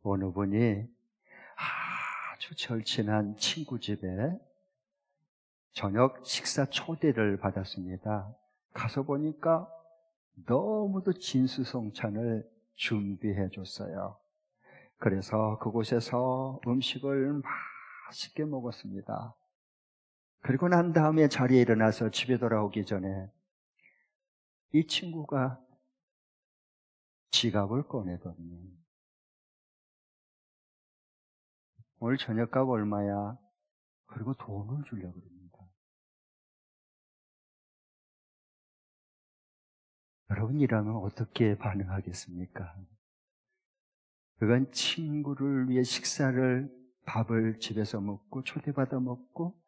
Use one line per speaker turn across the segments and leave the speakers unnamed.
어느 분이 아주 절친한 친구 집에 저녁 식사 초대를 받았습니다. 가서 보니까 너무도 진수성찬을 준비해 줬어요. 그래서 그곳에서 음식을 맛있게 먹었습니다. 그리고 난 다음에 자리에 일어나서 집에 돌아오기 전에 이 친구가 지갑을 꺼내더니 오늘 저녁값 얼마야? 그리고 돈을 주려고 그럽니다. 여러분이라면 어떻게 반응하겠습니까? 그건 친구를 위해 밥을 집에서 먹고 초대받아 먹고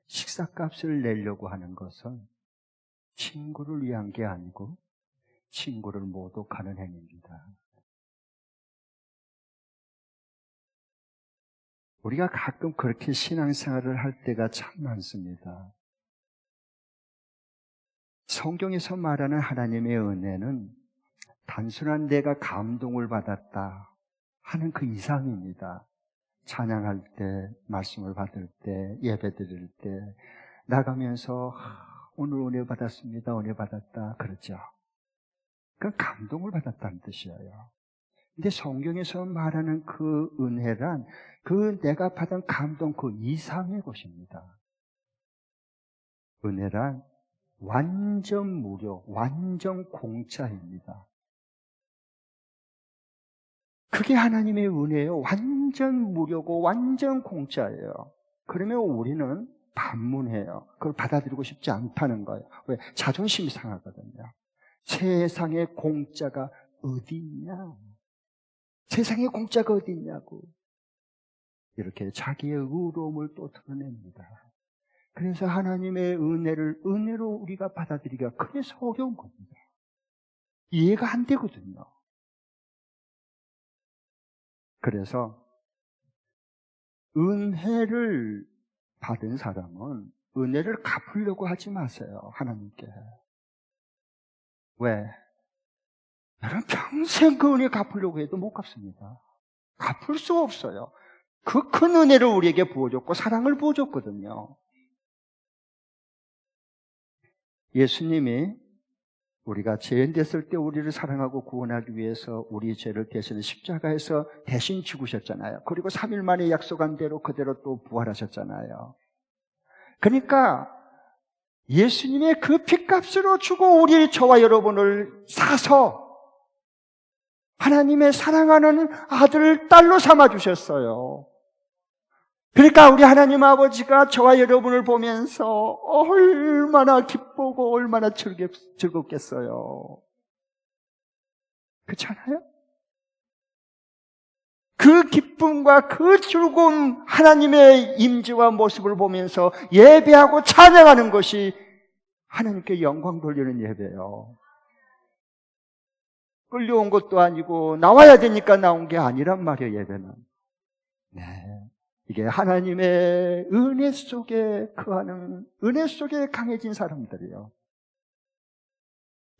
식사값을 내려고 하는 것은 친구를 위한 게 아니고 친구를 모독하는 행위입니다. 우리가 가끔 그렇게 신앙생활을 할 때가 참 많습니다. 성경에서 말하는 하나님의 은혜는 단순한 내가 감동을 받았다 하는 그 이상입니다. 찬양할 때, 말씀을 받을 때, 예배 드릴 때 나가면서 오늘 은혜 받았습니다, 은혜 받았다 그러죠. 그건 감동을 받았다는 뜻이에요. 근데 성경에서 말하는 그 은혜란 그 내가 받은 감동 그 이상의 것입니다. 은혜란 완전 무료, 완전 공짜입니다. 그게 하나님의 은혜예요. 완전 무료고 완전 공짜예요. 그러면 우리는 반문해요. 그걸 받아들이고 싶지 않다는 거예요. 왜? 자존심이 상하거든요. 세상에 공짜가 어디 있냐? 세상에 공짜가 어디 있냐고. 이렇게 자기의 의로움을 또 드러냅니다. 그래서 하나님의 은혜로 우리가 받아들이기가 그래서 어려운 겁니다. 이해가 안 되거든요. 그래서 은혜를 받은 사람은 은혜를 갚으려고 하지 마세요. 하나님께. 왜? 여러분 평생 그 은혜 갚으려고 해도 못 갚습니다. 갚을 수 없어요. 그 큰 은혜를 우리에게 부어줬고 사랑을 부어줬거든요. 예수님이 우리가 죄인 됐을 때 우리를 사랑하고 구원하기 위해서 우리 죄를 대신 십자가에서 대신 죽으셨잖아요. 그리고 3일 만에 약속한 대로 그대로 또 부활하셨잖아요. 그러니까 예수님의 그 핏값으로 주고 저와 여러분을 사서 하나님의 사랑하는 아들을 딸로 삼아주셨어요. 그러니까 우리 하나님 아버지가 저와 여러분을 보면서 얼마나 기쁘고 얼마나 즐겁겠어요. 그렇잖아요? 그 기쁨과 그 즐거운 하나님의 임재와 모습을 보면서 예배하고 찬양하는 것이 하나님께 영광 돌리는 예배예요. 끌려온 것도 아니고 나와야 되니까 나온 게 아니란 말이에요. 예배는. 네. 이게 하나님의 은혜 속에 거하는, 은혜 속에 강해진 사람들이에요.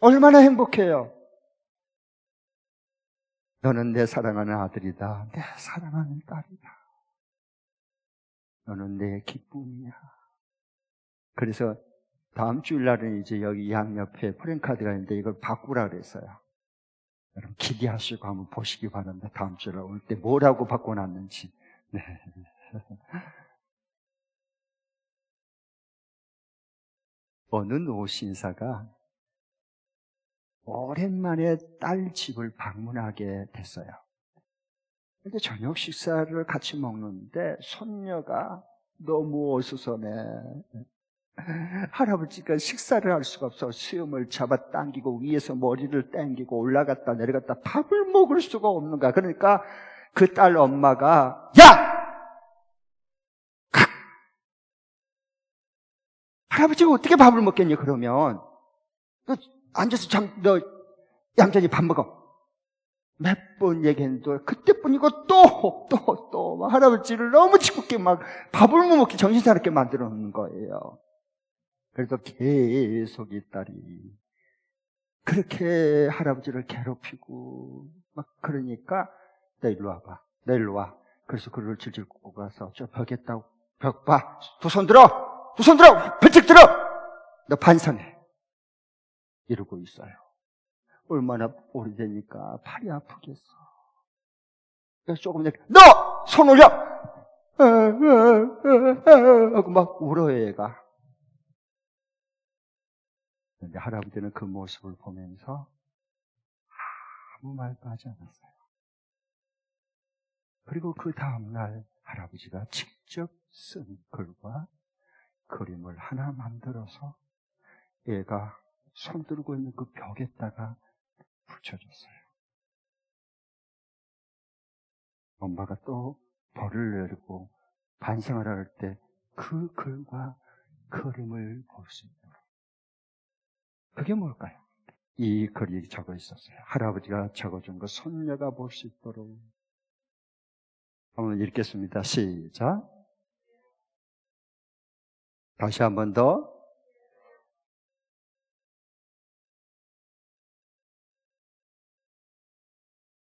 얼마나 행복해요. 너는 내 사랑하는 아들이다. 내 사랑하는 딸이다. 너는 내 기쁨이야. 그래서 다음 주일날은 이제 여기 양옆에 프랭카드가 있는데 이걸 바꾸라 그랬어요. 여러분 기대하시고 한번 보시기 바랍니다. 다음 주일날 올 때 뭐라고 바꿔놨는지. 네. 어느 노신사가 오랜만에 딸 집을 방문하게 됐어요. 근데 저녁 식사를 같이 먹는데 손녀가 너무 어수선해. 할아버지가 식사를 할 수가 없어. 수염을 잡아당기고 위에서 머리를 당기고 올라갔다 내려갔다 밥을 먹을 수가 없는 거야. 그러니까 그 딸 엄마가 야! 할아버지가 어떻게 밥을 먹겠니 그러면? 너 앉아서 너 얌전히 밥 먹어. 몇 번 얘기했는데 그때뿐이고 또 할아버지를 너무 짓궂게 막 밥을 못 먹게 정신 사납게 만들어 놓는 거예요. 그래서 계속 이 딸이 그렇게 할아버지를 괴롭히고 막 그러니까 너 일로 와봐. 너 일로 와. 그래서 그를 질질 끄고 가서 저 벽에 있다고. 벽 봐. 두 손 들어. 두 손 들어. 번쩍 들어. 너 반성해. 이러고 있어요. 얼마나 오래되니까 팔이 아프겠어. 그래서 조금 전에 너! 손 올려! 하고 막 울어요, 얘가. 근데 할아버지는 그 모습을 보면서 아무 말도 하지 않았어요. 그리고 그 다음날 할아버지가 직접 쓴 글과 그림을 하나 만들어서 얘가 손들고 있는 그 벽에다가 붙여줬어요. 엄마가 또 벌을 내리고 반성을 할 때 그 글과 그림을 볼 수 있도록. 그게 뭘까요? 이 글이 적어 있었어요. 할아버지가 적어준 거 손녀가 볼 수 있도록. 한번 읽겠습니다. 시작. 다시 한 번 더.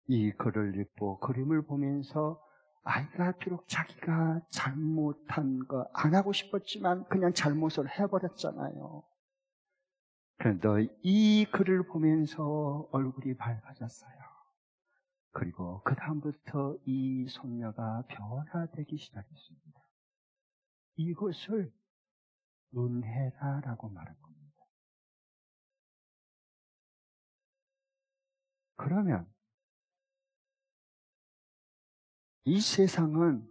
이 글을 읽고 그림을 보면서 아이가 비록 자기가 잘못한 거 안 하고 싶었지만 그냥 잘못을 해버렸잖아요. 그런데 이 글을 보면서 얼굴이 밝아졌어요. 그리고 그 다음부터 이 손녀가 변화되기 시작했습니다. 이것을 은혜라고 말한 겁니다. 그러면 이 세상은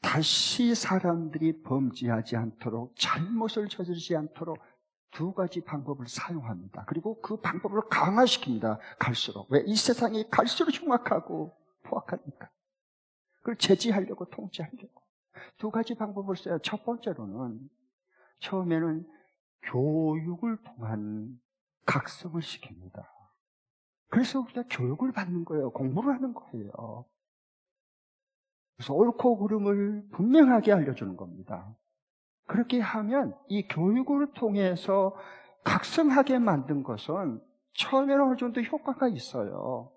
다시 사람들이 범죄하지 않도록, 잘못을 저지르지 않도록 두 가지 방법을 사용합니다. 그리고 그 방법을 강화시킵니다. 갈수록. 왜? 이 세상이 갈수록 흉악하고 포악하니까. 그걸 제지하려고, 통제하려고. 두 가지 방법을 써요. 첫 번째로는 처음에는 교육을 통한 각성을 시킵니다. 그래서 우리가 교육을 받는 거예요. 공부를 하는 거예요. 그래서 옳고 그름을 분명하게 알려주는 겁니다. 그렇게 하면 이 교육을 통해서 각성하게 만든 것은 처음에는 어느 정도 효과가 있어요.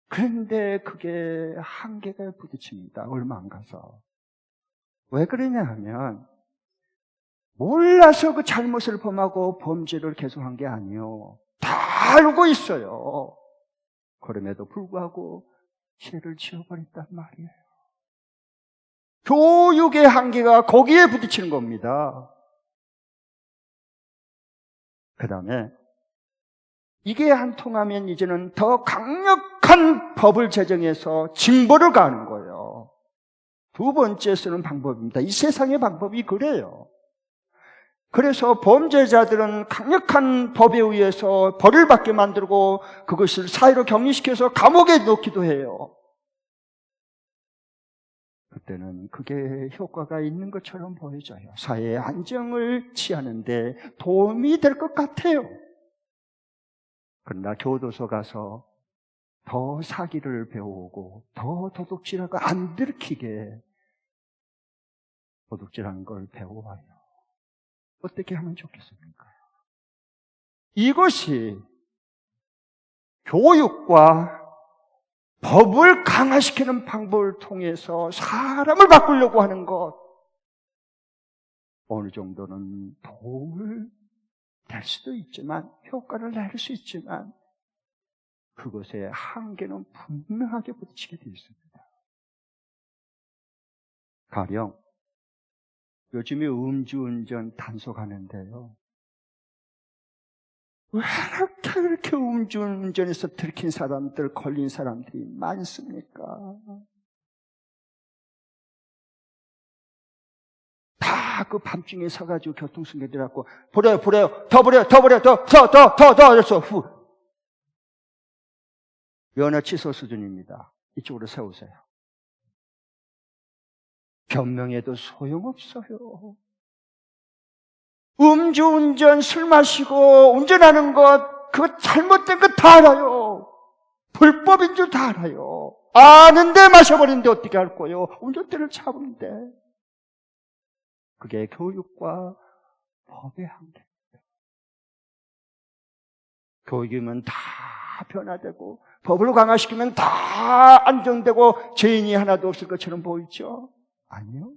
그런데 그게 한계가 부딪힙니다. 얼마 안 가서. 왜 그러냐 하면 몰라서 그 잘못을 범하고 범죄를 계속한 게 아니에요. 다 알고 있어요. 그럼에도 불구하고 죄를 지어버렸단 말이에요. 교육의 한계가 거기에 부딪히는 겁니다. 그 다음에 이게 안 통하면 이제는 더 강력한 법을 제정해서 징벌을 가하는 거예요. 두 번째 쓰는 방법입니다. 이 세상의 방법이 그래요. 그래서 범죄자들은 강력한 법에 의해서 벌을 받게 만들고 그것을 사회로 격리시켜서 감옥에 넣기도 해요. 그때는 그게 효과가 있는 것처럼 보여져요. 사회의 안정을 취하는데 도움이 될 것 같아요. 그러나 교도소 가서 더 사기를 배우고 더 도둑질하고 안 들키게 도둑질하는 걸 배워와요. 어떻게 하면 좋겠습니까? 이것이 교육과 법을 강화시키는 방법을 통해서 사람을 바꾸려고 하는 것, 어느 정도는 도움을 될 수도 있지만, 효과를 낼 수 있지만 그것의 한계는 분명하게 부딪히게 되어 있습니다. 가령 요즘에 음주운전 단속하는데요, 왜 이렇게 음주운전에서 들킨 사람들, 걸린 사람들이 많습니까? 다 그 밤중에 서가지고 교통승객들 갖고 버려요, 더 버려요, 더 이래서 후. 면허 취소 수준입니다. 이쪽으로 세우세요. 변명해도 소용없어요. 음주운전, 술 마시고 운전하는 것, 그거 잘못된 거 다 알아요. 불법인 줄 다 알아요. 아는데 마셔버리는데 어떻게 할 거예요? 운전대를 잡으는데. 그게 교육과 법의 한계입니다. 교육이면 다 변화되고 법을 강화시키면 다 안정되고 죄인이 하나도 없을 것처럼 보이죠? 아니요.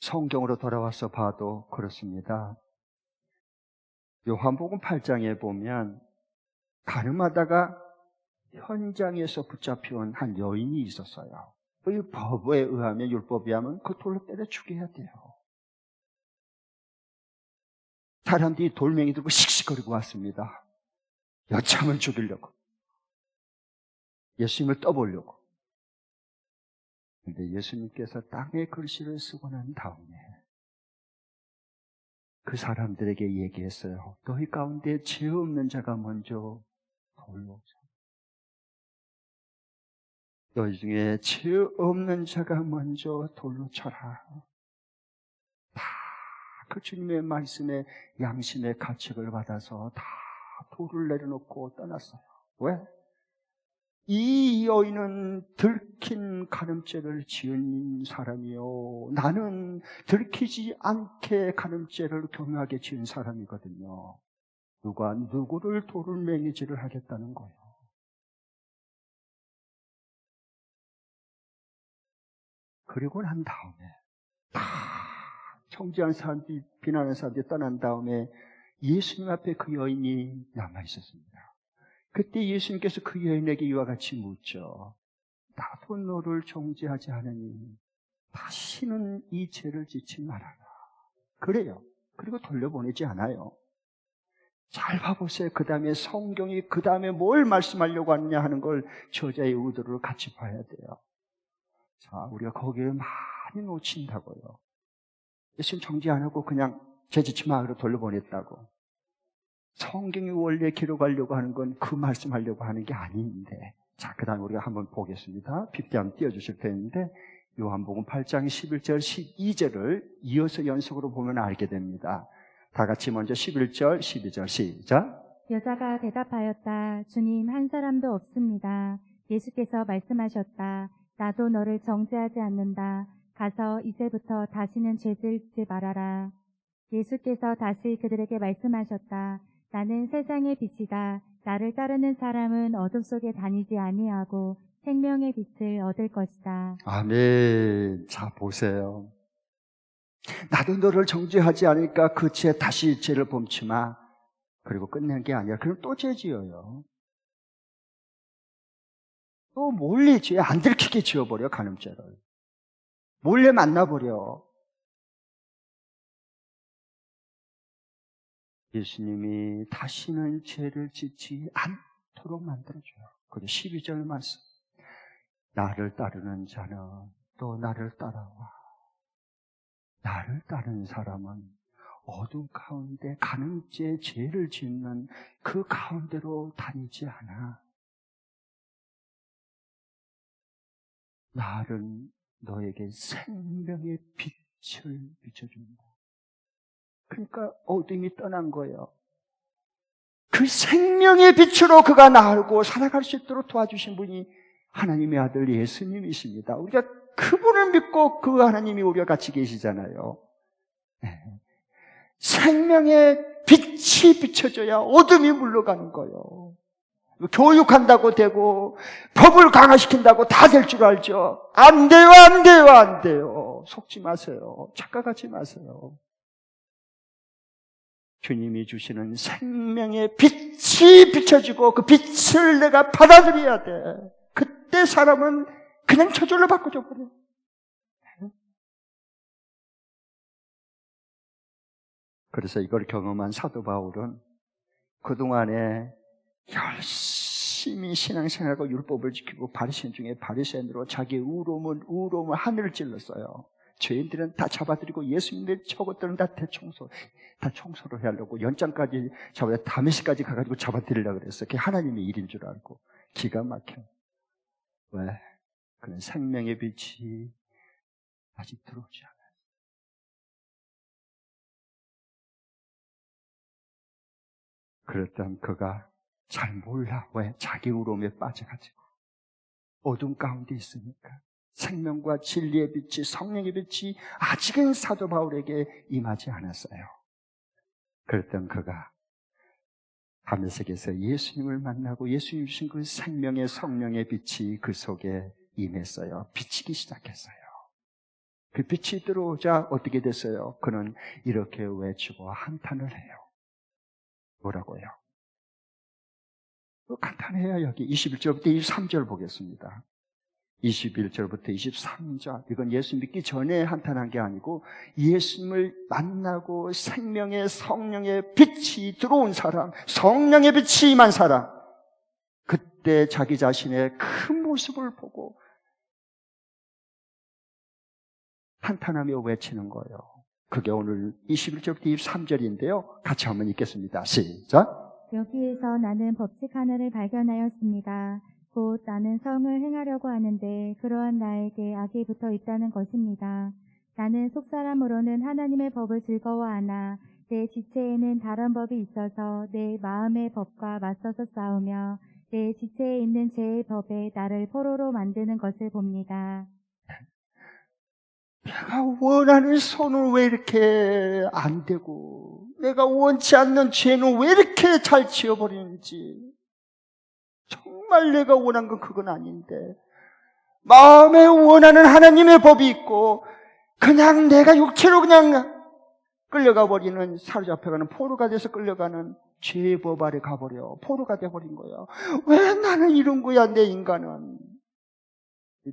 성경으로 돌아와서 봐도 그렇습니다. 요한복음 8장에 보면 가늠하다가 현장에서 붙잡혀온 한 여인이 있었어요. 이 법에 의하면, 율법에 하면 그 돌로 때려 죽여야 돼요. 사람들이 돌멩이 들고 씩씩거리고 왔습니다. 여참을 죽이려고, 예수님을 떠보려고. 그런데 예수님께서 땅에 글씨를 쓰고 난 다음에 그 사람들에게 얘기했어요. 너희 가운데 죄 없는 자가 먼저 돌로 쳐. 너희 중에 죄 없는 자가 먼저 돌로 쳐라. 다 그 주님의 말씀에 양심의 가책을 받아서 다 돌을 내려놓고 떠났어요. 왜? 이 여인은 들킨 간음죄를 지은 사람이요, 나는 들키지 않게 간음죄를 교묘하게 지은 사람이거든요. 누가 누구를 돌을 매니지를 하겠다는 거예요. 그리고 난 다음에 다 정죄한 사람들이, 비난하는 사람들이 떠난 다음에 예수님 앞에 그 여인이 남아있었습니다. 그때 예수님께서 그 여인에게 이와 같이 묻죠. 나도 너를 정죄하지 않으니 다시는 이 죄를 짓지 말아라. 그래요. 그리고 돌려보내지 않아요. 잘 봐보세요. 그 다음에 성경이 그 다음에 뭘 말씀하려고 하느냐 하는 걸 저자의 의도를 같이 봐야 돼요. 자, 우리가 거기에 많이 놓친다고요. 예수님 정죄 안 하고 그냥 죄 짓지 마 그러고 돌려보냈다고. 성경이 원래 기록하려고 하는 건 그 말씀하려고 하는 게 아닌데. 자, 그 다음에 우리가 한번 보겠습니다. 빗대 한번 띄워주실 텐데, 요한복음 8장 11절, 12절을 이어서 연속으로 보면 알게 됩니다. 다 같이 먼저 11절, 12절 시작.
여자가 대답하였다. 주님, 한 사람도 없습니다. 예수께서 말씀하셨다. 나도 너를 정죄하지 않는다. 가서 이제부터 다시는 죄 짓지 말아라. 예수께서 다시 그들에게 말씀하셨다. 나는 세상의 빛이다. 나를 따르는 사람은 어둠 속에 다니지 아니하고 생명의 빛을 얻을 것이다.
아멘. 자, 보세요. 나도 너를 정죄하지 않으니까 그 죄 다시 죄를 범치 마. 그리고 끝낸 게 아니라 그럼 또 죄 지어요. 또 몰래 죄 안 들키게 지어버려, 간음죄를. 몰래 만나버려. 예수님이 다시는 죄를 짓지 않도록 만들어줘요. 그리고 12절 말씀. 나를 따르는 자는 또 나를 따라와. 나를 따르는 사람은 어둠 가운데 간음죄 죄를 짓는 그 가운데로 다니지 않아. 나는 너에게 생명의 빛을 비춰준다. 그러니까 어둠이 떠난 거예요. 그 생명의 빛으로 그가 나르고 살아갈 수 있도록 도와주신 분이 하나님의 아들 예수님이십니다. 우리가 그분을 믿고 그 하나님이 우리와 같이 계시잖아요. 생명의 빛이 비춰져야 어둠이 물러가는 거예요. 교육한다고 되고 법을 강화시킨다고 다 될 줄 알죠? 안 돼요, 안 돼요, 안 돼요. 속지 마세요. 착각하지 마세요. 주님이 주시는 생명의 빛이 비춰지고 그 빛을 내가 받아들여야 돼. 그때 사람은 그냥 저절로 바꿔줘 버려요. 그래서 이걸 경험한 사도 바울은 그동안에 열심히 신앙생활하고 율법을 지키고 바리새인 중에 바리새인으로 자기의 의로움을 하늘을 찔렀어요. 죄인들은 다 잡아들이고 예수님의 저것들은 다 청소를 하려고 연장까지 잡아 다메섹까지 가가지고 잡아들이려고 그랬어요. 그게 하나님의 일인 줄 알고. 기가 막혀. 왜? 그는 생명의 빛이 아직 들어오지 않아요. 그랬던 그가 잘 몰라. 왜? 자기 의로움에 빠져가지고 어둠 가운데 있으니까. 생명과 진리의 빛이, 성령의 빛이 아직은 사도 바울에게 임하지 않았어요. 그랬던 그가 다메섹에서 예수님을 만나고 예수님 주신 그 생명의 성령의 빛이 그 속에 임했어요. 비치기 시작했어요. 그 빛이 들어오자 어떻게 됐어요? 그는 이렇게 외치고 한탄을 해요. 뭐라고요? 간단해요. 여기 21절부터 23절 보겠습니다. 21절부터 23절. 이건 예수 믿기 전에 한탄한 게 아니고 예수님을 만나고 생명의 성령의 빛이 들어온 사람, 성령의 빛이 임한 사람, 그때 자기 자신의 큰 모습을 보고 한탄하며 외치는 거예요. 그게 오늘 21절부터 23절인데요. 같이 한번 읽겠습니다. 시작.
여기에서 나는 법칙 하나를 발견하였습니다. 곧 나는 성을 행하려고 하는데 그러한 나에게 악이 붙어 있다는 것입니다. 나는 속사람으로는 하나님의 법을 즐거워하나 내 지체에는 다른 법이 있어서 내 마음의 법과 맞서서 싸우며 내 지체에 있는 죄의 법에 나를 포로로 만드는 것을 봅니다.
내가 원하는 손은 왜 이렇게 안 되고 내가 원치 않는 죄는 왜 이렇게 잘 지어버리는지, 정말 내가 원한 건 그건 아닌데 마음에 원하는 하나님의 법이 있고 그냥 내가 육체로 그냥 끌려가 버리는, 사로잡혀가는, 포로가 돼서 끌려가는 죄의 법 아래 가버려 포로가 돼버린 거야. 왜 나는 이런 거야? 내 인간은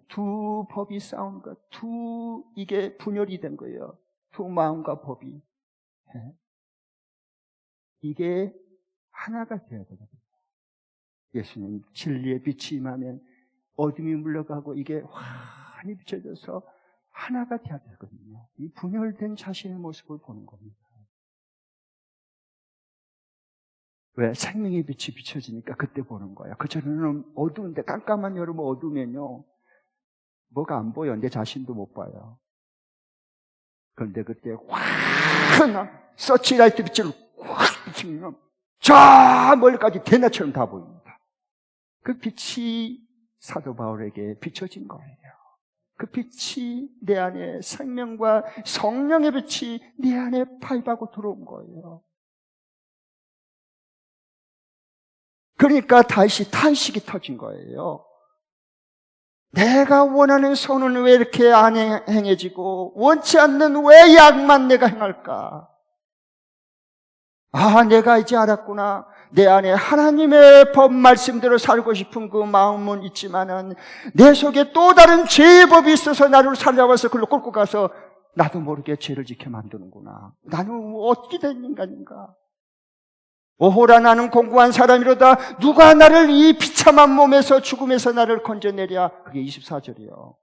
두 법이 싸운 것, 이게 분열이 된 거예요. 두 마음과 법이. 이게 하나가 되어야 되거든요. 예수님 진리의 빛이 임하면 어둠이 물러가고 이게 환히 비춰져서 하나가 되어야 되거든요. 이 분열된 자신의 모습을 보는 겁니다. 왜? 생명의 빛이 비춰지니까 그때 보는 거예요. 그전에는 어두운데, 깜깜한 여름 어두우면요, 뭐가 안 보여. 내 자신도 못 봐요. 그런데 그때 환한 서치라이트 빛을 확 비치면 저 멀리까지 대낮처럼 다 보입니다. 그 빛이 사도 바울에게 비춰진 거예요. 그 빛이 내 안에, 생명과 성령의 빛이 내 안에 파입하고 들어온 거예요. 그러니까 다시 탄식이 터진 거예요. 내가 원하는 손은 왜 이렇게 안 행해지고 원치 않는 왜 약만 내가 행할까? 아, 내가 이제 알았구나. 내 안에 하나님의 법 말씀대로 살고 싶은 그 마음은 있지만은 내 속에 또 다른 죄의 법이 있어서 나를 살려와서 그걸로 끌고 가서 나도 모르게 죄를 지게 만드는구나. 나는 어떻게 된 인간인가? 오호라, 나는 공고한 사람이로다. 누가 나를 이 비참한 몸에서, 죽음에서 나를 건져내랴. 그게 24절이에요.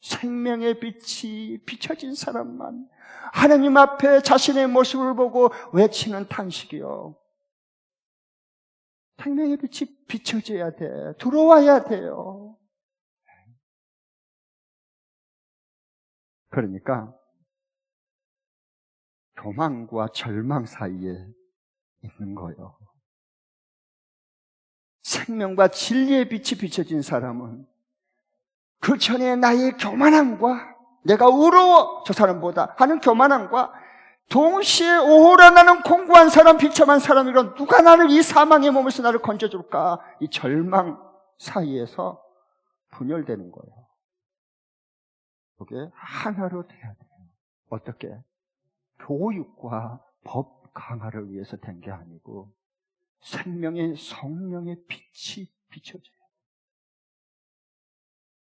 생명의 빛이 비춰진 사람만 하나님 앞에 자신의 모습을 보고 외치는 탄식이요. 생명의 빛이 비춰져야 돼. 들어와야 돼요. 그러니까 교만과 절망 사이에 있는 거예요. 생명과 진리의 빛이 비춰진 사람은 그 전에 나의 교만함과 내가 의로워 저 사람보다 하는 교만함과 동시에 오호라, 나는 공고한 사람, 비참한 사람이라 누가 나를 이 사망의 몸에서 나를 건져줄까? 이 절망 사이에서 분열되는 거예요. 그게 하나로 돼야 돼요. 어떻게? 교육과 법 강화를 위해서 된 게 아니고 생명의 성령의 빛이 비춰져요.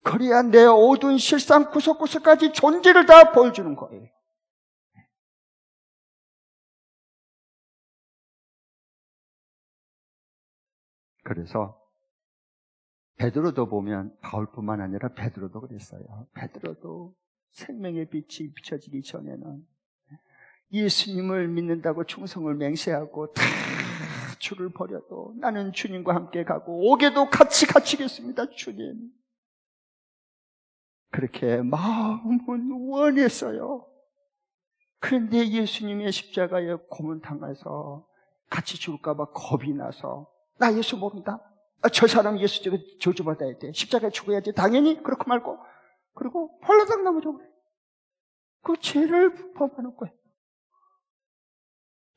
그래야 내 어두운 실상 구석구석까지 존재를 다 보여주는 거예요. 그래서 베드로도 보면 바울뿐만 아니라 베드로도 그랬어요. 베드로도 생명의 빛이 비춰지기 전에는 예수님을 믿는다고 충성을 맹세하고 다 주를 버려도 나는 주님과 함께 가고 옥에도 같이 갇히겠습니다, 주님. 그렇게 마음은 원했어요. 그런데 예수님의 십자가에 고문당해서 같이 죽을까 봐 겁이 나서 나 예수 모른다. 저 사람 예수 저주받아야 돼. 십자가에 죽어야지. 당연히 그렇고 말고. 그리고 홀라당 넘어져 버려요. 그 죄를 범하는 거예요.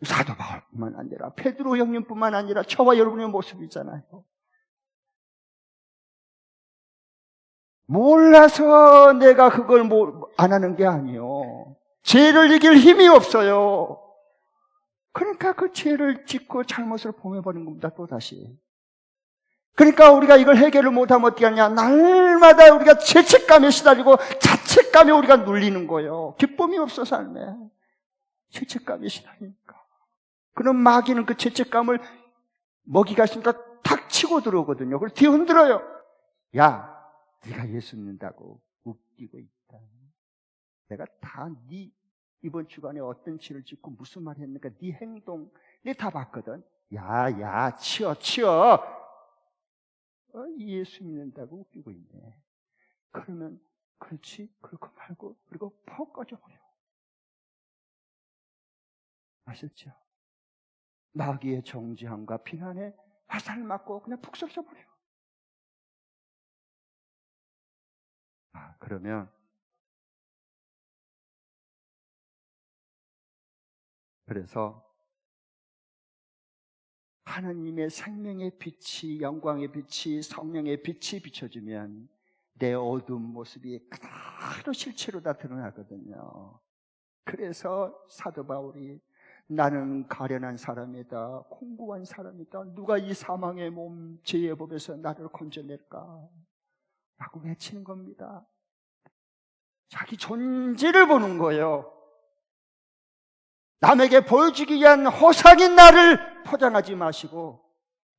사도 바울뿐만 아니라 베드로 형님뿐만 아니라 저와 여러분의 모습이잖아요. 몰라서 내가 그걸 안 하는 게 아니요. 죄를 이길 힘이 없어요. 그러니까 그 죄를 짓고 잘못을 범해버린 겁니다, 또다시. 그러니까 우리가 이걸 해결을 못하면 어떻게 하냐. 날마다 우리가 죄책감에 시달리고 자책감에 우리가 눌리는 거예요. 기쁨이 없어, 삶에. 죄책감에 시달리니까. 그럼 마귀는 그 죄책감을 먹이가 있으니까 탁 치고 들어오거든요. 그걸 뒤흔들어요. 야, 네가 예수 믿는다고 웃기고 있다. 내가 다 네 이번 주간에 어떤 죄를 짓고 무슨 말 했는가 네 행동 내 다 봤거든. 야, 치워. 예수 믿는다고 웃기고 있네. 그러면 그렇지, 그렇고 말고 그리고 퍽 꺼져버려. 아셨죠? 마귀의 정죄함과 비난에 화살을 맞고 그냥 푹 썩어버려. 그러면 그래서 하나님의 생명의 빛이, 영광의 빛이, 성령의 빛이 비춰지면 내 어두운 모습이 그대로 실체로 다 드러나거든요. 그래서 사도 바울이 나는 가련한 사람이다, 공고한 사람이다, 누가 이 사망의 몸 죄의 법에서 나를 건져낼까 라고 외치는 겁니다. 자기 존재를 보는 거예요. 남에게 보여주기 위한 허상인 나를 포장하지 마시고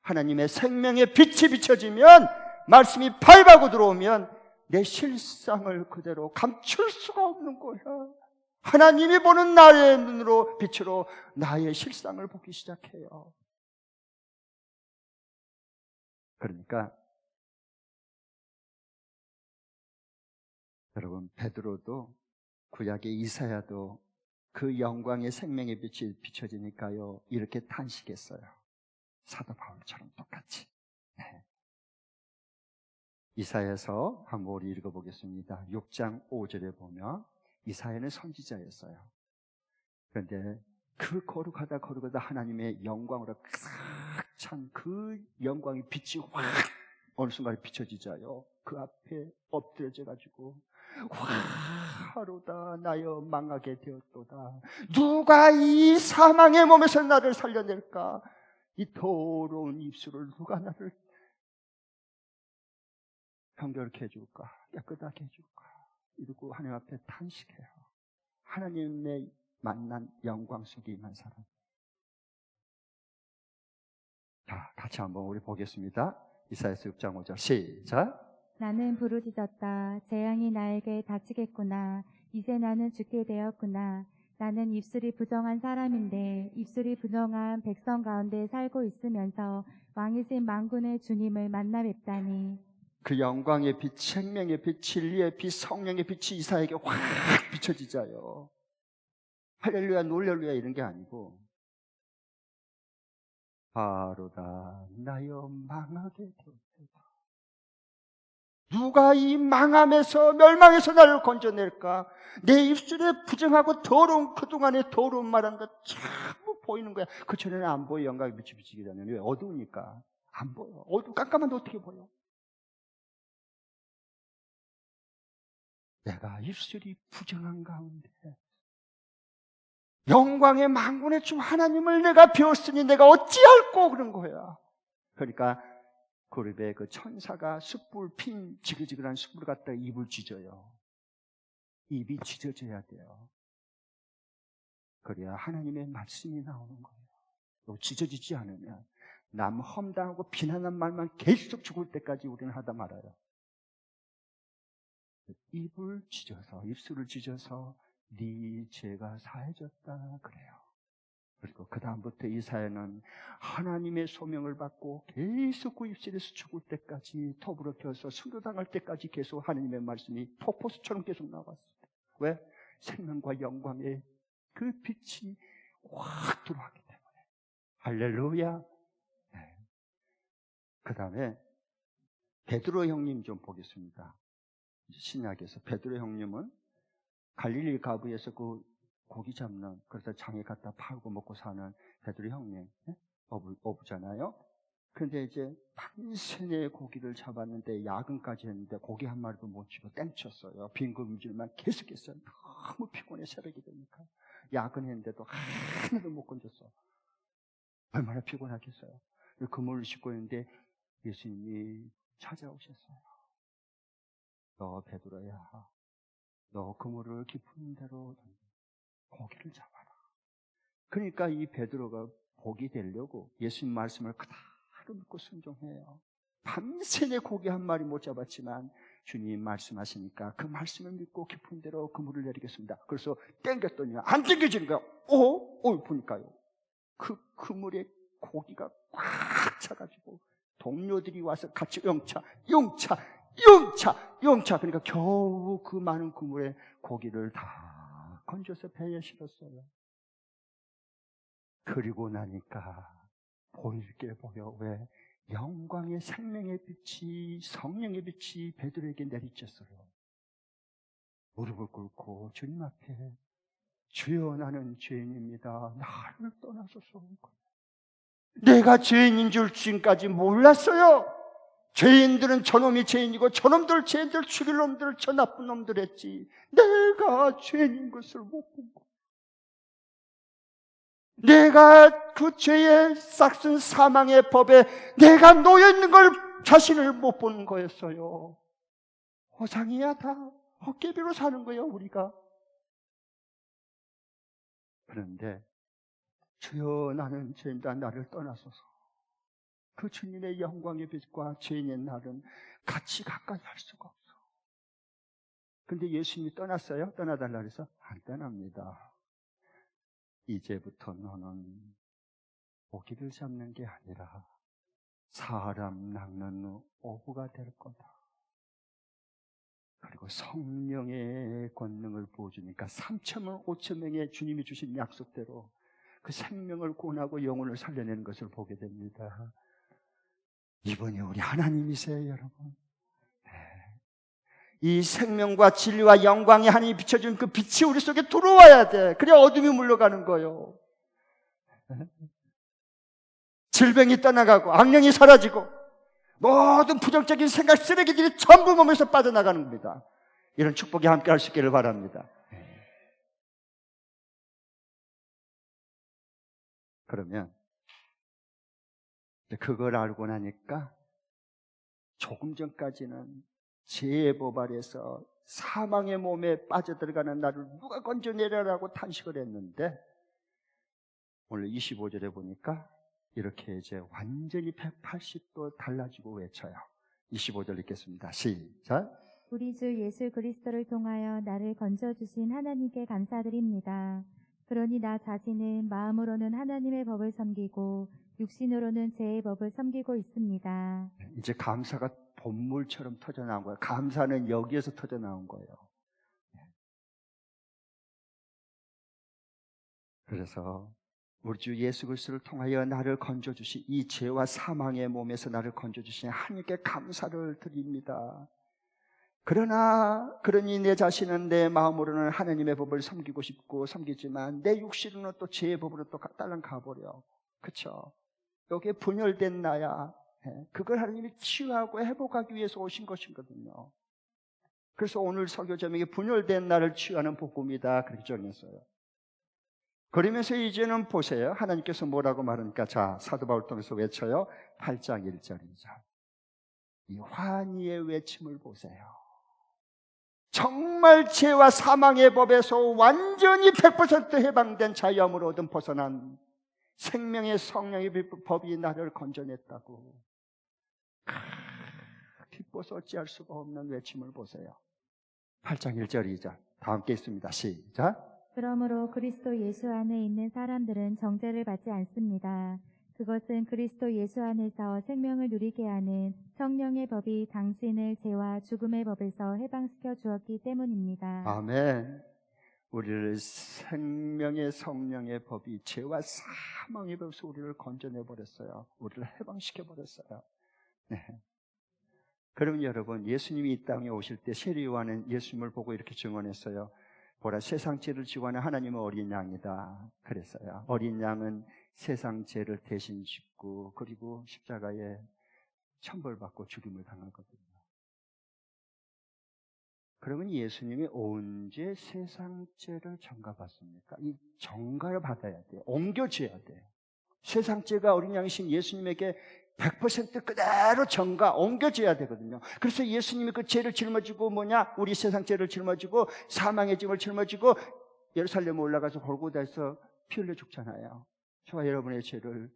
하나님의 생명의 빛이 비춰지면, 말씀이 발하고 들어오면 내 실상을 그대로 감출 수가 없는 거야. 하나님이 보는 나의 눈으로, 빛으로 나의 실상을 보기 시작해요. 그러니까 여러분, 베드로도 구약의 이사야도 그 영광의 생명의 빛이 비춰지니까요, 이렇게 탄식했어요. 사도 바울처럼 똑같이. 네. 이사야서 한번 우리 읽어보겠습니다. 6장 5절에 보면 이사야는 선지자였어요. 그런데 그 거룩하다 하나님의 영광으로 가득 찬 그 영광의 빛이 확 어느 순간에 비춰지자요. 그 앞에 엎드려져가지고 하루다 나여 망하게 되었도다. 누가 이 사망의 몸에서 나를 살려낼까? 이 더러운 입술을 누가 나를 정결케 해줄까? 깨끗하게 해줄까? 이러고 하나님 앞에 탄식해요. 하나님의 만난 영광 속에 임한 사람. 자, 같이 한번 우리 보겠습니다. 이사야서 6장 5절 시작.
나는 부르짖었다. 재앙이 나에게 닥치겠구나. 이제 나는 죽게 되었구나. 나는 입술이 부정한 사람인데 입술이 부정한 백성 가운데 살고 있으면서 왕이신 만군의 주님을 만나 뵙다니.
그 영광의 빛, 생명의 빛, 진리의 빛, 성령의 빛이 이사야에게 확 비춰지자요. 할렐루야, 놀렐루야 이런 게 아니고 바로다 나여 망하게 되었다. 누가 이 망함에서, 멸망에서 나를 건져낼까? 내 입술에 부정하고 더러운, 그동안의 더러운 말한 것 전부 보이는 거야. 그 전에는 안 보여. 영광의 빛이 비치기 전에는. 왜? 어두우니까 안 보여. 깜깜한데 어떻게 보여? 내가 입술이 부정한 가운데 영광의 만군의 주 하나님을 내가 배웠으니 내가 어찌할꼬 그런 거야. 그러니까 고립에 그 천사가 숯불 핀 지글지글한 숯불 갖다가 입을 찢어요. 입이 찢어져야 돼요. 그래야 하나님의 말씀이 나오는 거예요. 찢어지지 않으면 남 험담하고 비난한 말만 계속 죽을 때까지 우리는 하다 말아요. 입을 찢어서, 입술을 찢어서 네 죄가 사해졌다 그래요. 그리고 그 다음부터 이사야는 하나님의 소명을 받고 계속 그 입술에서 죽을 때까지, 톱으로 켜서 순교당할 때까지 계속 하나님의 말씀이 폭포수처럼 계속 나왔어요. 왜? 생명과 영광의 그 빛이 확 들어왔기 때문에. 할렐루야. 네. 그 다음에 베드로 형님 좀 보겠습니다. 신약에서 베드로 형님은 갈릴리 가부에서 그 고기 잡는, 그래서 장에 갖다 팔고 먹고 사는 베드로 형님, 어부잖아요. 그런데 이제 밤새내 고기를 잡았는데 야근까지 했는데 고기 한 마리도 못 치고 땡쳤어요. 빈금질만 계속했어요. 너무 피곤해. 새벽이 되니까 야근했는데도 하나도 못 건졌어. 얼마나 피곤하겠어요. 그물을 싣고 있는데 예수님이 찾아오셨어요. 너 베드로야, 너 그물을 깊은 데로 고기를 잡아라. 그러니까 이 베드로가 복이 되려고 예수님 말씀을 그대로 믿고 순종해요. 밤새내 고기 한 마리 못 잡았지만 주님 말씀하시니까 그 말씀을 믿고 깊은 데로 그물을 내리겠습니다. 그래서 땡겼더니 안 땡겨지는 거야. 보니까요. 그 그물에 고기가 꽉 차가지고 동료들이 와서 같이 영차. 그러니까 겨우 그 많은 그물에 고기를 다 건져서 배에 실었어요. 그리고 나니까 보일 게 보여. 왜? 영광의 생명의 빛이, 성령의 빛이 베드로에게 내리쳤어요. 무릎을 꿇고 주님 앞에 주여, 나는 죄인입니다. 나를 떠나소서. 내가 죄인인 줄 지금까지 몰랐어요. 죄인들은 저놈이 죄인이고 저놈들 죄인들 죽일 놈들 저 나쁜 놈들 했지. 내가 죄인인 것을 못 본 거. 내가 그 죄의 싹슨 사망의 법에 내가 놓여있는 걸 자신을 못 보는 거였어요. 호상이야. 다 헛개비로 사는 거예요, 우리가. 그런데 주여, 나는 죄인다. 나를 떠나소서. 그 주님의 영광의 빛과 죄인의 날은 같이 가까이 할 수가 없어. 근데 예수님이 떠났어요? 떠나달라 그래서 안 떠납니다. 이제부터 너는 고기를 잡는 게 아니라 사람 낚는 어부가 될 거다. 그리고 성령의 권능을 보여주니까 3천명 5천 명의 주님이 주신 약속대로 그 생명을 구원하고 영혼을 살려내는 것을 보게 됩니다. 이분이 우리 하나님이세요, 여러분. 이 생명과 진리와 영광의 하나님이 비춰준 그 빛이 우리 속에 들어와야 돼. 그래야 어둠이 물러가는 거예요. 질병이 떠나가고 악령이 사라지고 모든 부정적인 생각 쓰레기들이 전부 몸에서 빠져나가는 겁니다. 이런 축복이 함께 할 수 있기를 바랍니다. 그러면 그걸 알고 나니까 조금 전까지는 죄의 법 아래서 사망의 몸에 빠져들어가는 나를 누가 건져내려라고 탄식을 했는데 오늘 25절에 보니까 이렇게 이제 완전히 180도 달라지고 외쳐요. 25절 읽겠습니다. 시작.
우리 주 예수 그리스도를 통하여 나를 건져주신 하나님께 감사드립니다. 그러니 나 자신은 마음으로는 하나님의 법을 섬기고 육신으로는 죄의 법을 섬기고 있습니다.
이제 감사가 본물처럼 터져나온 거예요. 감사는 여기에서 터져나온 거예요. 그래서 우리 주 예수 그리스도를 통하여 나를 건져주신 이 죄와 사망의 몸에서 나를 건져주신 하나님께 감사를 드립니다. 그러니 내 자신은 내 마음으로는 하나님의 법을 섬기고 싶고 섬기지만 내 육신으로는 또 죄의 법으로 또 딸랑 가버려. 그렇죠? 여기에 분열된 나야. 그걸 하나님이 치유하고 회복하기 위해서 오신 것이거든요. 그래서 오늘 설교 제목이 분열된 나를 치유하는 복음이다, 그렇게 정했어요. 그러면서 이제는 보세요. 하나님께서 뭐라고 말하니까 자, 사도 바울 통해서 외쳐요. 8장 1절이죠. 이 환희의 외침을 보세요. 정말 죄와 사망의 법에서 완전히 100% 해방된 자유함으로 얻은 벗어난 생명의 성령의 법이 나를 건져냈다고 기뻐서 어찌할 수가 없는 외침을 보세요. 8장 1절이죠. 다 함께 있습니다. 시작.
그러므로 그리스도 예수 안에 있는 사람들은 정죄를 받지 않습니다. 그것은 그리스도 예수 안에서 생명을 누리게 하는 성령의 법이 당신을 죄와 죽음의 법에서 해방시켜 주었기 때문입니다.
아멘. 우리를 생명의 성령의 법이 죄와 사망의 법에서 우리를 건져내버렸어요. 우리를 해방시켜버렸어요. 네. 그럼 여러분, 예수님이 이 땅에 오실 때 세례 요한은 예수님을 보고 이렇게 증언했어요. 보라, 세상 죄를 지고 하는 하나님은 어린 양이다 그랬어요. 어린 양은 세상 죄를 대신 짓고 그리고 십자가에 천벌받고 죽임을 당하거든요. 그러면 예수님이 언제 세상 죄를 전가받습니까? 이 전가를 받아야 돼요. 옮겨줘야 돼요. 세상 죄가 어린 양이신 예수님에게 100% 그대로 전가 옮겨줘야 되거든요. 그래서 예수님이 그 죄를 짊어지고 우리 세상 죄를 짊어지고 사망의 짐을 짊어지고 예루살렘에 올라가서 골고다에서 피 흘려 죽잖아요. 저와 여러분의 죄를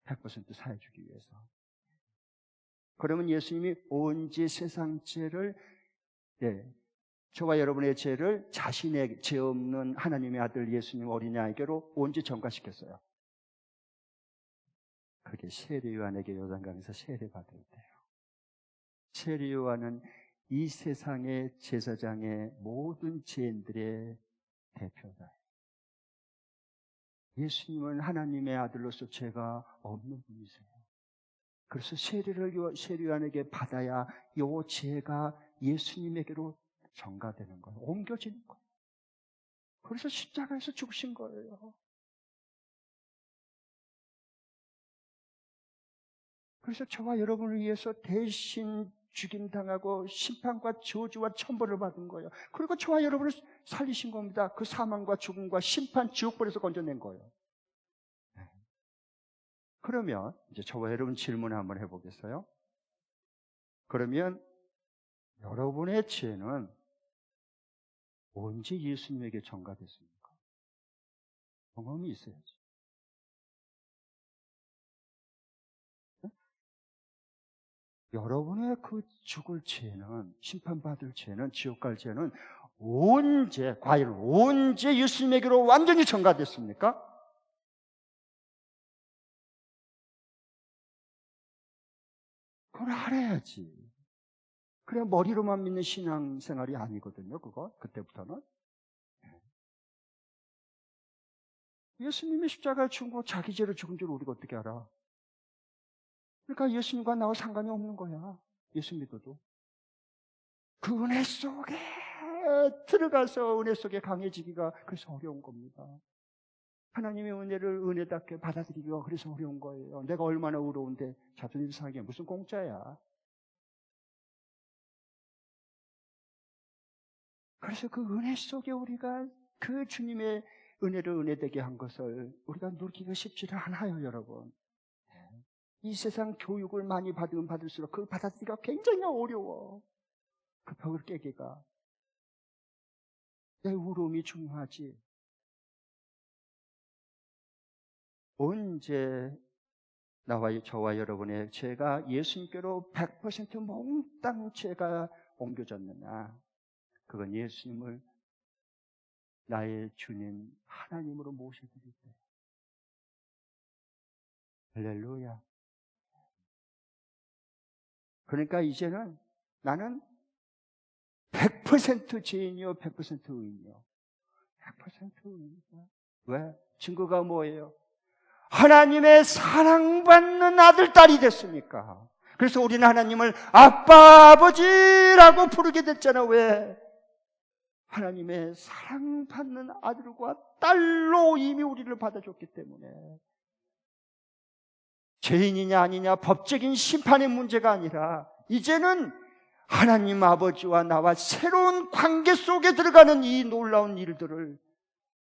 100% 사해주기 위해서. 그러면 예수님이 언제 세상 죄를 저와 여러분의 죄를 자신의 죄 없는 하나님의 아들 예수님 어린 양에게로 언제 전가시켰어요? 그게 세례 요한에게 요단강에서 세례받을 때요. 세례 요한은 이 세상의 제사장의 모든 죄인들의 대표다. 예수님은 하나님의 아들로서 죄가 없는 분이세요. 그래서 세례를 세례 요한에게 받아야 이 죄가 예수님에게로 전가되는 거예요. 옮겨지는 거예요. 그래서 십자가에서 죽으신 거예요. 그래서 저와 여러분을 위해서 대신 죽임당하고 심판과 저주와 천벌을 받은 거예요. 그리고 저와 여러분을 살리신 겁니다. 그 사망과 죽음과 심판, 지옥불에서 건져낸 거예요. 그러면 이제 저와 여러분 질문 한번 해보겠어요? 그러면 여러분의 죄는 언제 예수님에게 전가됐습니까? 경험이 있어야지. 여러분의 그 죽을 죄는, 심판받을 죄는, 지옥 갈 죄는 과연 언제 예수님에게로 완전히 전가됐습니까? 그걸 알아야지. 그래 머리로만 믿는 신앙생활이 아니거든요. 그때부터는. 예수님이 십자가에 죽은 거 자기 죄로 죽은 줄 우리가 어떻게 알아? 그러니까 예수님과 나와 상관이 없는 거야. 예수 믿어도. 그 은혜 속에 들어가서 은혜 속에 강해지기가 그래서 어려운 겁니다. 하나님의 은혜를 은혜답게 받아들이기가 그래서 어려운 거예요. 내가 얼마나 의로운데 자존심 상하게 무슨 공짜야. 그래서 그 은혜 속에 우리가 그 주님의 은혜를 은혜되게 한 것을 우리가 누리기가 쉽지를 않아요, 여러분. 이 세상 교육을 많이 받으면 받을수록 그걸 받아들이기가 굉장히 어려워. 그 벽을 깨기가. 내 의로움이 중요하지. 언제 저와 여러분의 죄가 예수님께로 100% 몽땅 죄가 옮겨졌느냐. 그건 예수님을 나의 주님 하나님으로 모셔드릴 때. 할렐루야. 그러니까 이제는 나는 100% 죄인이요 100% 의인이요. 100% 의인이다. 왜? 증거가 뭐예요? 하나님의 사랑받는 아들, 딸이 됐으니까. 그래서 우리는 하나님을 아빠, 아버지라고 부르게 됐잖아. 왜? 하나님의 사랑받는 아들과 딸로 이미 우리를 받아줬기 때문에. 죄인이냐 아니냐 법적인 심판의 문제가 아니라 이제는 하나님 아버지와 나와 새로운 관계 속에 들어가는 이 놀라운 일들을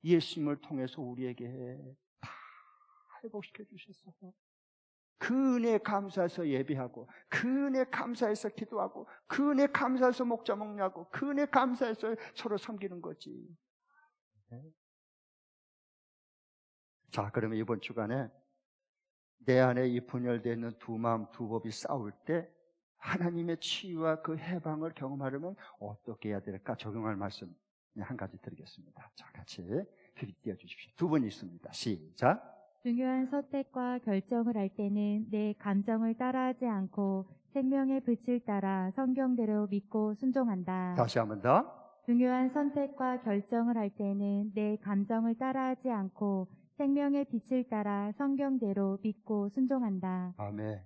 예수님을 통해서 우리에게 다 회복시켜 주셨어요. 그 은혜에 감사해서 예배하고, 그 은혜에 감사해서 기도하고, 그 은혜에 감사해서 목자 먹냐고, 그 은혜에 감사해서 서로 섬기는 거지. 자, 그러면 이번 주간에 내 안에 이 분열되어 있는 두 마음 두 법이 싸울 때 하나님의 치유와 그 해방을 경험하려면 어떻게 해야 될까? 적용할 말씀 한 가지 드리겠습니다. 자, 같이 휘리 띄워주십시오. 두 번 있습니다. 시작.
중요한 선택과 결정을 할 때는 내 감정을 따라하지 않고 생명의 빛을 따라 성경대로 믿고 순종한다.
다시 한 번 더.
중요한 선택과 결정을 할 때는 내 감정을 따라하지 않고 생명의 빛을 따라 성경대로 믿고 순종한다.
아멘.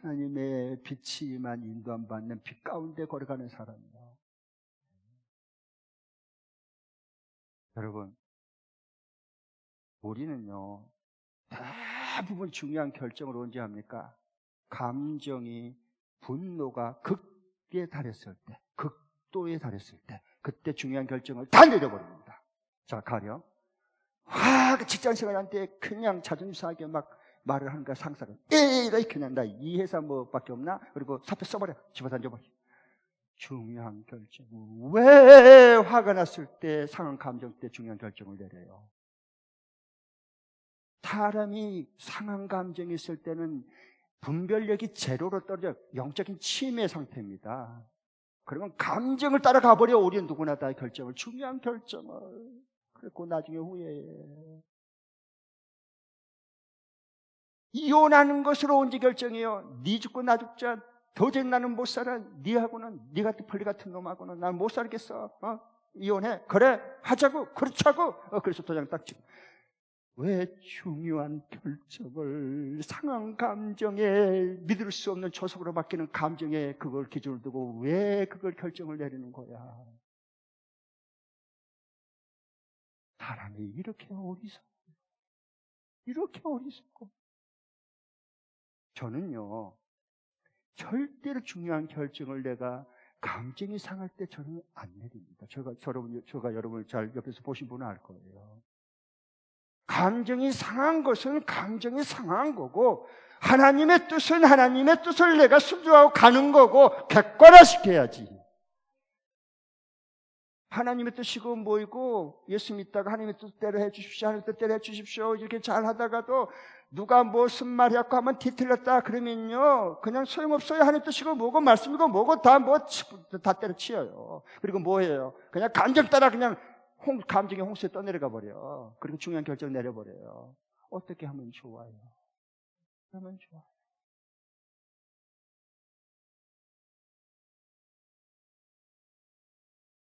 하나님의 빛이만 인도함 받는 빛 가운데 걸어가는 사람이다. 여러분, 우리는요, 대부분 중요한 결정을 언제 합니까? 감정이, 분노가 극에 달했을 때, 극도에 달했을 때, 그때 중요한 결정을 다 내려버립니다. 자, 가령 그 직장 생활한테 그냥 자존심 상하게 막 말을 하는가 상사가 에이 그냥 나 이 회사 뭐밖에 없나? 그리고 사표 써버려, 집어 던져버려. 중요한 결정. 왜 화가 났을 때, 상한 감정 때 중요한 결정을 내려요? 사람이 상한 감정이 있을 때는 분별력이 제로로 떨어져 영적인 치매 상태입니다. 그러면 감정을 따라가 버려. 우리는 누구나 다 결정을, 중요한 결정을. 그리고 나중에 후회해. 이혼하는 것으로 언제 결정해요? 네 죽고 나 죽자. 도저히 나는 못 살아. 네하고는, 네 같은 펄리 같은 놈하고는 난 못 살겠어. 이혼해. 그래 하자고. 그렇자고. 그래서 도장 딱 치고. 왜 중요한 결정을 상한 감정에, 믿을 수 없는 조속으로 바뀌는 감정에 그걸 기준을 두고 왜 그걸 결정을 내리는 거야? 사람이 이렇게 어리석어. 이렇게 어리석어. 저는요, 절대로 중요한 결정을 내가 감정이 상할 때 저는 안 내립니다. 제가 여러분을 잘 옆에서 보신 분은 알 거예요. 감정이 상한 것은 감정이 상한 거고, 하나님의 뜻은 하나님의 뜻을 내가 순종하고 가는 거고, 객관화시켜야지. 하나님의 뜻이고 뭐이고, 예수 믿다가 하나님의 뜻대로 해주십시오, 하나님의 뜻대로 해주십시오 이렇게 잘 하다가도 누가 무슨 말 해갖고 한번 뒤틀렸다 그러면요, 그냥 소용없어요. 하나님의 뜻이고 뭐고 말씀이고 뭐고 다 때려치워요. 그리고 뭐예요? 그냥 감정 따라 그냥 감정의 홍수에 떠내려가 버려. 그리고 중요한 결정 내려버려요. 어떻게 하면 좋아요? 하면 좋아요.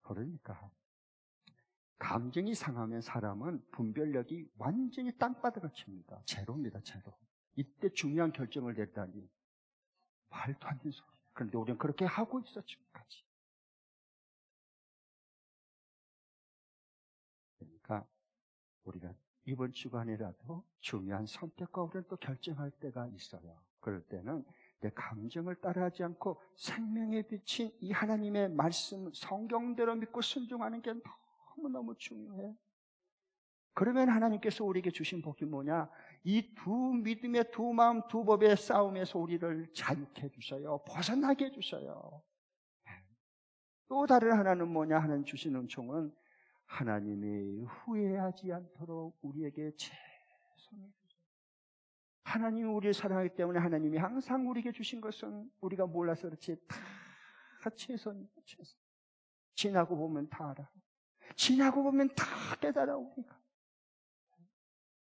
그러니까 감정이 상하면 사람은 분별력이 완전히 땅바닥을 칩니다. 제로입니다. 제로. 이때 중요한 결정을 냈다니 말도 안 되는 소리예요. 그런데 우리는 그렇게 하고 있어 지금까지. 그러니까 우리가 이번 주간이라도 중요한 선택과 우리는 또 결정할 때가 있어요. 그럴 때는 내 감정을 따라하지 않고 생명에 비친 이 하나님의 말씀, 성경대로 믿고 순종하는 게 너무너무 중요해. 그러면 하나님께서 우리에게 주신 복이 뭐냐? 이 두 믿음의 두 마음, 두 법의 싸움에서 우리를 자유케 해주셔요. 벗어나게 해주셔요. 또 다른 하나는 뭐냐? 하나님 주신 은총은 하나님이 후회하지 않도록 우리에게 최선을 주세요. 하나님이 우리를 사랑하기 때문에 하나님이 항상 우리에게 주신 것은 우리가 몰라서 그렇지 다 최선이에요. 최선. 지나고 보면 다 알아. 지나고 보면 다 깨달아 우리가.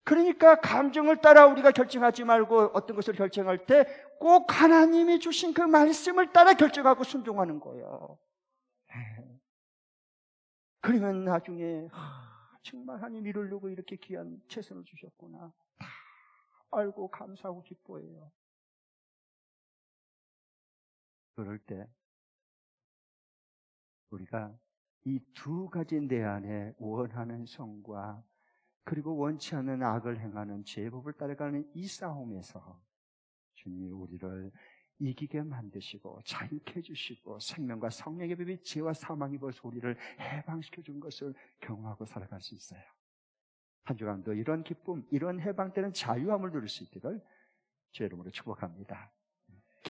그러니까 감정을 따라 우리가 결정하지 말고 어떤 것을 결정할 때 꼭 하나님이 주신 그 말씀을 따라 결정하고 순종하는 거예요. 그러면 나중에 정말 하나님 이루려고 이렇게 귀한 최선을 주셨구나 다 알고 감사하고 기뻐해요. 그럴 때 우리가 이 두 가지 내 안에 원하는 성과 그리고 원치 않는 악을 행하는 제법을 따라가는 이 싸움에서 주님이 우리를 이기게 만드시고 자유케 해주시고 생명과 성령의 법이 죄와 사망의 벌써 우리를 해방시켜 준 것을 경험하고 살아갈 수 있어요. 한 주간도 이런 기쁨, 이런 해방되는 자유함을 누릴 수 있기를 주의 이름으로 축복합니다.